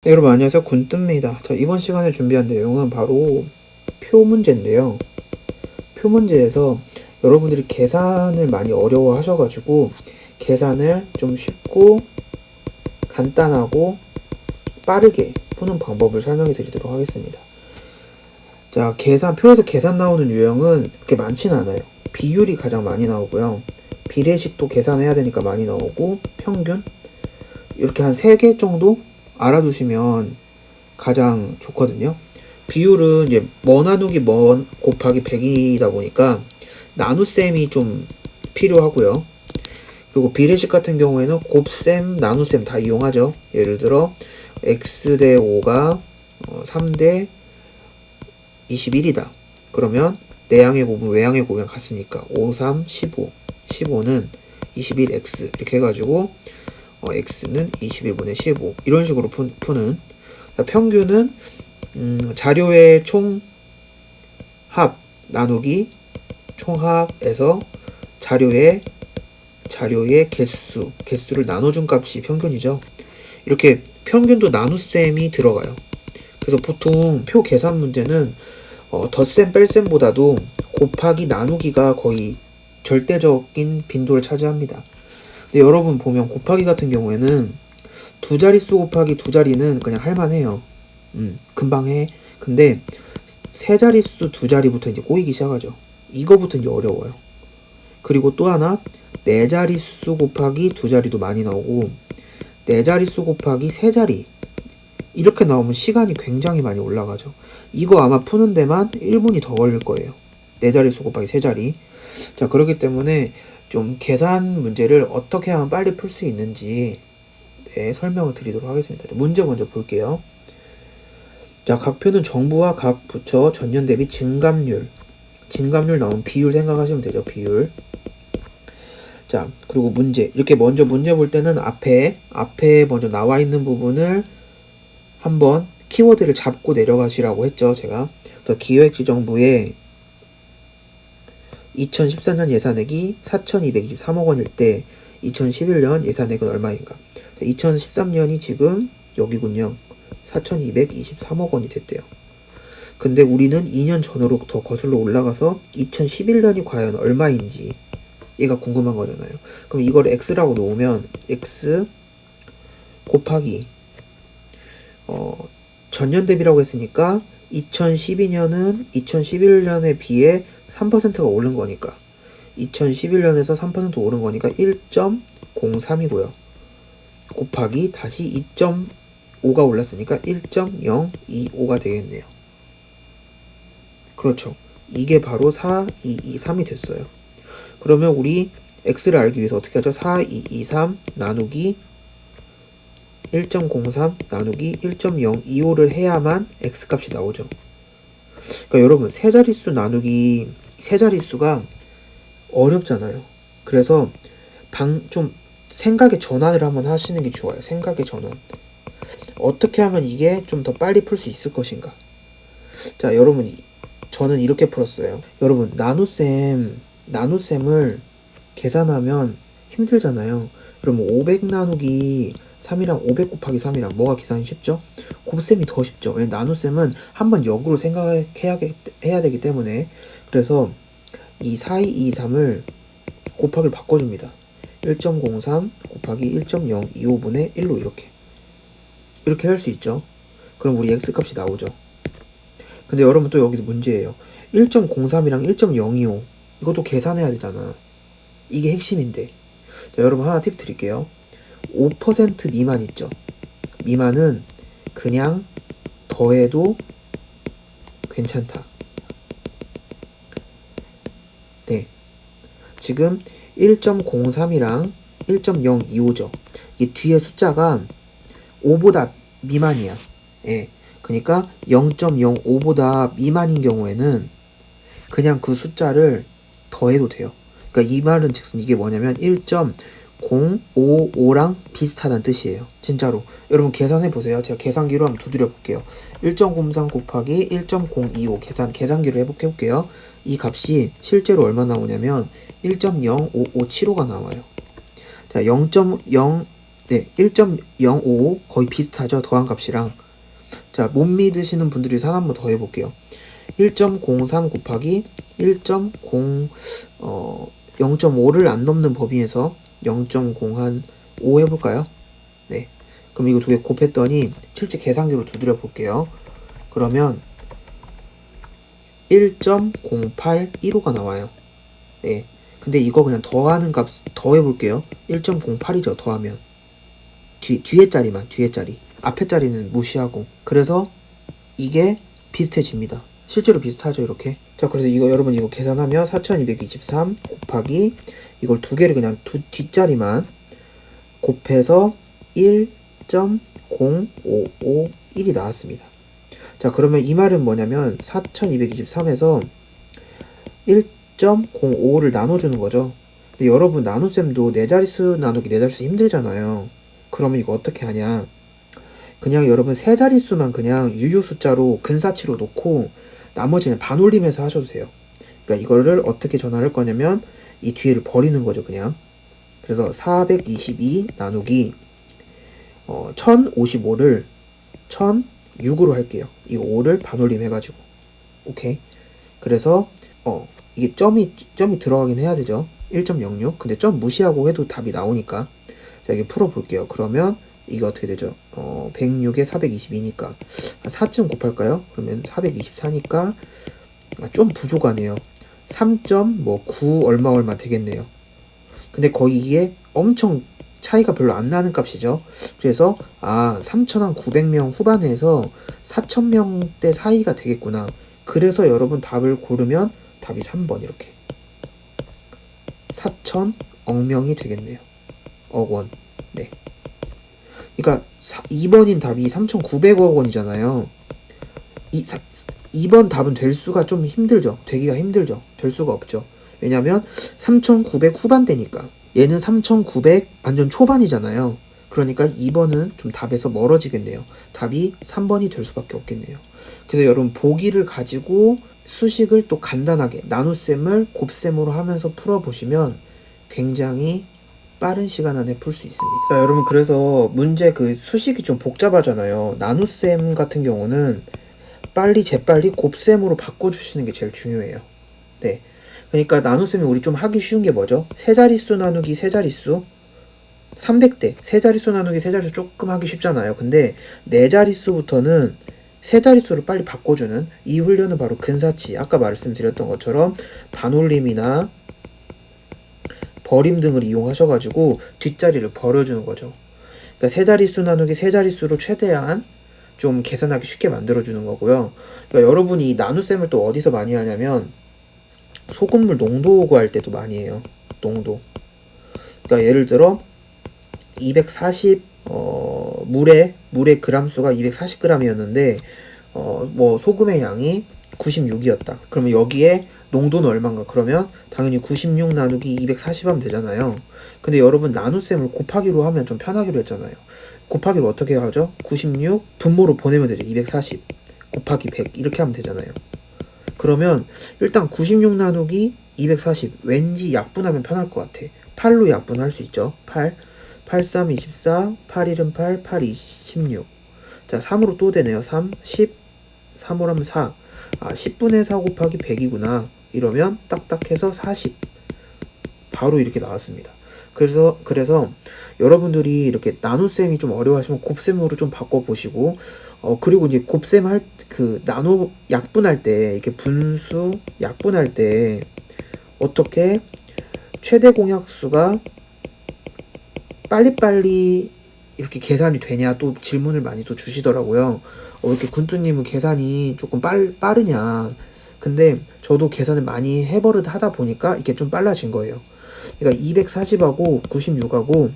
네, 여러분 안녕하세요. 군뜸입니다. 자, 이번 시간에 준비한 내용은 바로 표 문제인데요. 표 문제에서 여러분들이 계산을 많이 어려워 하셔가지고 계산을 좀 쉽고 간단하고 빠르게 푸는 방법을 설명해 드리도록 하겠습니다. 자, 표에서 계산 나오는 유형은 그렇게 많지는 않아요. 비율이 가장 많이 나오고요. 비례식도 계산해야 되니까 많이 나오고, 평균 이렇게 한 3개 정도 알아두시면 가장 좋거든요. 비율은 이제 나누기 곱하기 100이다 보니까 나눗셈이 좀 필요하고요. 그리고 비례식 같은 경우에는 곱셈, 나눗셈 다 이용하죠. 예를 들어 x 대 5가 3 대 21이다. 그러면 내양의 곱은 외양의 곱이랑 같으니까 5, 3, 15. 15는 21x 이렇게 해가지고 x는 21분의 15 이런 식으로 푸는. 평균은 자료의 총합 나누기 총합에서 자료의 개수를 나눠준 값이 평균이죠. 이렇게 평균도 나눗셈이 들어가요. 그래서 보통 표 계산 문제는 덧셈 뺄셈보다도 곱하기 나누기가 거의 절대적인 빈도를 차지합니다. 근데 여러분 보면 곱하기 같은 경우에는 두 자릿수 곱하기 두 자리는 그냥 할만해요. 금방 해. 근데 세 자릿수 두 자리부터 이제 꼬이기 시작하죠. 이거부터 이제 어려워요. 그리고 또 하나 네 자릿수 곱하기 두 자리도 많이 나오고 네 자릿수 곱하기 세 자리 이렇게 나오면 시간이 굉장히 많이 올라가죠. 이거 아마 푸는 데만 1분이 더 걸릴 거예요. 네 자릿수 곱하기 세 자리. 자, 그렇기 때문에 좀 계산 문제를 어떻게 하면 빨리 풀 수 있는지 설명을 드리도록 하겠습니다. 문제 먼저 볼게요. 자, 각 표는 정부와 각 부처 전년 대비 증감률 나온 비율 생각하시면 되죠. 비율. 자, 그리고 문제. 이렇게 먼저 문제 볼 때는 앞에 먼저 나와 있는 부분을 한번 키워드를 잡고 내려가시라고 했죠. 제가. 그래서 기획재정부에 2014년 예산액이 4,223억 원일 때 2011년 예산액은 얼마인가? 2013년이 지금 여기군요. 4,223억 원이 됐대요. 근데 우리는 2년 전으로 더 거슬러 올라가서 2011년이 과연 얼마인지 얘가 궁금한 거잖아요. 그럼 이걸 x라고 놓으면 x 곱하기 전년 대비라고 했으니까 2012년은 2011년에 비해 3%가 오른 거니까 2011년에서 3% 오른 거니까 1.03이고요. 곱하기 다시 2.5가 올랐으니까 1.025가 되겠네요. 그렇죠. 이게 바로 4223이 됐어요. 그러면 우리 x를 알기 위해서 어떻게 하죠? 4223 나누기 1.03 나누기 1.025를 해야만 x값이 나오죠. 그러니까 여러분 세 자릿수가 어렵잖아요. 그래서 좀 생각의 전환을 한번 하시는 게 좋아요. 생각의 전환. 어떻게 하면 이게 좀 더 빨리 풀 수 있을 것인가. 자, 여러분 저는 이렇게 풀었어요. 여러분 나눗셈을 계산하면 힘들잖아요. 그러면 500 나누기 3이랑 500 곱하기 3이랑 뭐가 계산이 쉽죠? 곱셈이 더 쉽죠. 나눗셈은 한번 역으로 생각해야 되기 때문에. 그래서 이 4223을 곱하기를 바꿔줍니다. 1.03 곱하기 1.025분의 1로 이렇게 할 수 있죠. 그럼 우리 x값이 나오죠. 근데 여러분 또 여기서 문제예요. 1.03이랑 1.025 이것도 계산해야 되잖아. 이게 핵심인데. 자, 여러분 하나 팁 드릴게요. 5% 미만 있죠. 미만은 그냥 더해도 괜찮다. 네. 지금 1.03이랑 1.025죠. 이 뒤에 숫자가 5보다 미만이야. 예. 그러니까 0.05보다 미만인 경우에는 그냥 그 숫자를 더해도 돼요. 그러니까 이 말은 즉슨 이게 뭐냐면 1.055랑 비슷하다는 뜻이에요. 진짜로. 여러분 계산해보세요. 제가 계산기로 한번 두드려 볼게요. 1.03 곱하기 1.025 계산기로 해볼게요. 이 값이 실제로 얼마 나오냐면 1.05575가 나와요. 자, 0.0 네, 1.055 거의 비슷하죠. 더한 값이랑. 자, 못 믿으시는 분들이 산 한번 더 해볼게요. 1.03 곱하기 0.5를 안 넘는 범위에서 0.05 해볼까요? 네. 그럼 이거 두 개 곱했더니 실제 계산기로 두드려 볼게요. 그러면 1.0815가 나와요. 네. 근데 이거 그냥 더하는 값 더해볼게요. 1.08이죠. 더하면 뒤에 자리만, 뒤에 자리, 앞에 자리는 무시하고. 그래서 이게 비슷해집니다. 실제로 비슷하죠. 이렇게. 자, 그래서 이거 여러분 이거 계산하면 4223 곱하기 이걸 두 개를 그냥 뒷자리만 곱해서 1.0551이 나왔습니다. 자, 그러면 이 말은 뭐냐면 4223에서 1.05를 나눠주는 거죠. 근데 여러분 나눗셈도 네 자릿수 나누기 네 자릿수 힘들잖아요. 그러면 이거 어떻게 하냐? 그냥 여러분 세 자릿수만 그냥 유효 숫자로 근사치로 놓고 나머지는 반올림해서 하셔도 돼요. 그러니까 이거를 어떻게 전환할 거냐면 이 뒤에를 버리는 거죠, 그냥. 그래서 422 나누기 1055를 1006으로 할게요. 이 5를 반올림 해가지고. 오케이. 그래서 이게 점이 들어가긴 해야 되죠. 1.06. 근데 점 무시하고 해도 답이 나오니까. 자, 이게 풀어볼게요. 그러면 이게 어떻게 되죠? 106에 422니까 4쯤 곱할까요? 그러면 424니까 좀 부족하네요. 3.9 얼마 되겠네요. 근데 거의 이게 엄청 차이가 별로 안 나는 값이죠. 그래서 3,900명 후반에서 4,000명대 사이가 되겠구나. 그래서 여러분 답을 고르면 답이 3번 이렇게 4,000억 명이 되겠네요. 억 원. 네. 그러니까 2번인 답이 3,900억 원이잖아요. 2번 답은 될 수가 좀 힘들죠. 되기가 힘들죠. 될 수가 없죠. 왜냐면 3,900 후반대니까. 얘는 3,900 완전 초반이잖아요. 그러니까 2번은 좀 답에서 멀어지겠네요. 답이 3번이 될 수밖에 없겠네요. 그래서 여러분 보기를 가지고 수식을 또 간단하게 나눗셈을 곱셈으로 하면서 풀어보시면 굉장히 빠른 시간 안에 풀 수 있습니다. 자, 여러분 그래서 문제 그 수식이 좀 복잡하잖아요. 나눗셈 같은 경우는 재빨리 곱셈으로 바꿔주시는 게 제일 중요해요. 네. 그러니까 나눗셈이 우리 좀 하기 쉬운 게 뭐죠? 세 자릿수 나누기 세 자릿수 300대 세 자릿수 나누기 세 자릿수 조금 하기 쉽잖아요. 근데 네 자릿수부터는 세 자릿수를 빨리 바꿔주는 이 훈련은 바로 근사치, 아까 말씀드렸던 것처럼 반올림이나 버림 등을 이용하셔가지고 뒷자리를 버려주는 거죠. 그러니까 세 자릿수 나누기 세 자릿수로 최대한 좀 계산하기 쉽게 만들어주는 거고요. 그러니까 여러분이 이 나눗셈을 또 어디서 많이 하냐면 소금물 농도 구할 때도 많이 해요. 농도. 그러니까 예를 들어 240 물의 그람수가 240g이었는데 뭐 소금의 양이 96이었다. 그러면 여기에 농도는 얼마인가? 그러면 당연히 96 나누기 240 하면 되잖아요. 근데 여러분 나눗셈을 곱하기로 하면 좀 편하기로 했잖아요. 곱하기로 어떻게 하죠? 96 분모로 보내면 되죠. 240 곱하기 100 이렇게 하면 되잖아요. 그러면 일단 96 나누기 240 왠지 약분하면 편할 것 같아. 8로 약분할 수 있죠. 8 3, 24 8, 1은 8 8, 2, 16 자 3으로 또 되네요. 3, 10 3으로 하면 4 10분의 4 곱하기 100이구나. 이러면 딱딱해서 40 바로 이렇게 나왔습니다. 그래서 여러분들이 이렇게 나눗셈이 좀 어려워하시면 곱셈으로 좀 바꿔보시고 그리고 이제 곱셈 할 약분할 때 이렇게 분수 약분할 때 어떻게 최대 공약수가 빨리빨리 이렇게 계산이 되냐 또 질문을 많이 또 주시더라고요. 이렇게 군뚜님은 계산이 조금 빠르냐. 근데 저도 계산을 많이 해버릇 하다 보니까 이게 좀 빨라진 거예요. 그러니까 240하고 96하고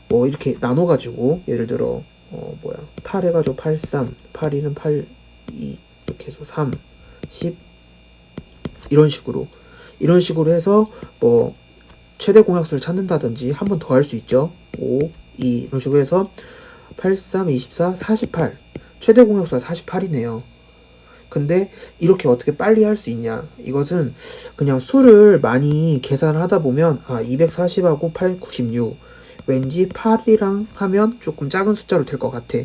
뭐 이렇게 나눠가지고 예를 들어 8 해가지고 83 8 1은 8 2 이렇게 해서 3 10 이런 식으로 해서 뭐 최대 공약수를 찾는다든지 한 번 더 할 수 있죠. 5 2 이런 식으로 해서 83 24 48 최대 공약수가 48이네요. 근데 이렇게 어떻게 빨리 할 수 있냐? 이것은 그냥 수를 많이 계산을 하다 보면 240하고 8 96 왠지 8이랑 하면 조금 작은 숫자로 될 것 같아.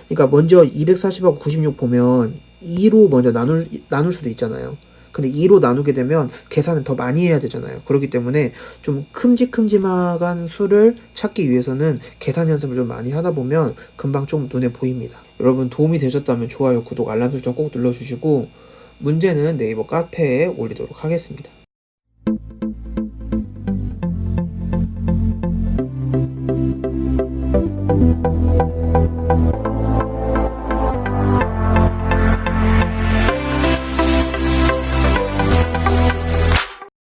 그러니까 먼저 240하고 96 보면 2로 먼저 나눌 수도 있잖아요. 근데 2로 나누게 되면 계산을 더 많이 해야 되잖아요. 그렇기 때문에 좀 큼직큼직한 수를 찾기 위해서는 계산 연습을 좀 많이 하다 보면 금방 좀 눈에 보입니다. 여러분 도움이 되셨다면 좋아요, 구독, 알람 설정 꼭 눌러주시고 문제는 네이버 카페에 올리도록 하겠습니다.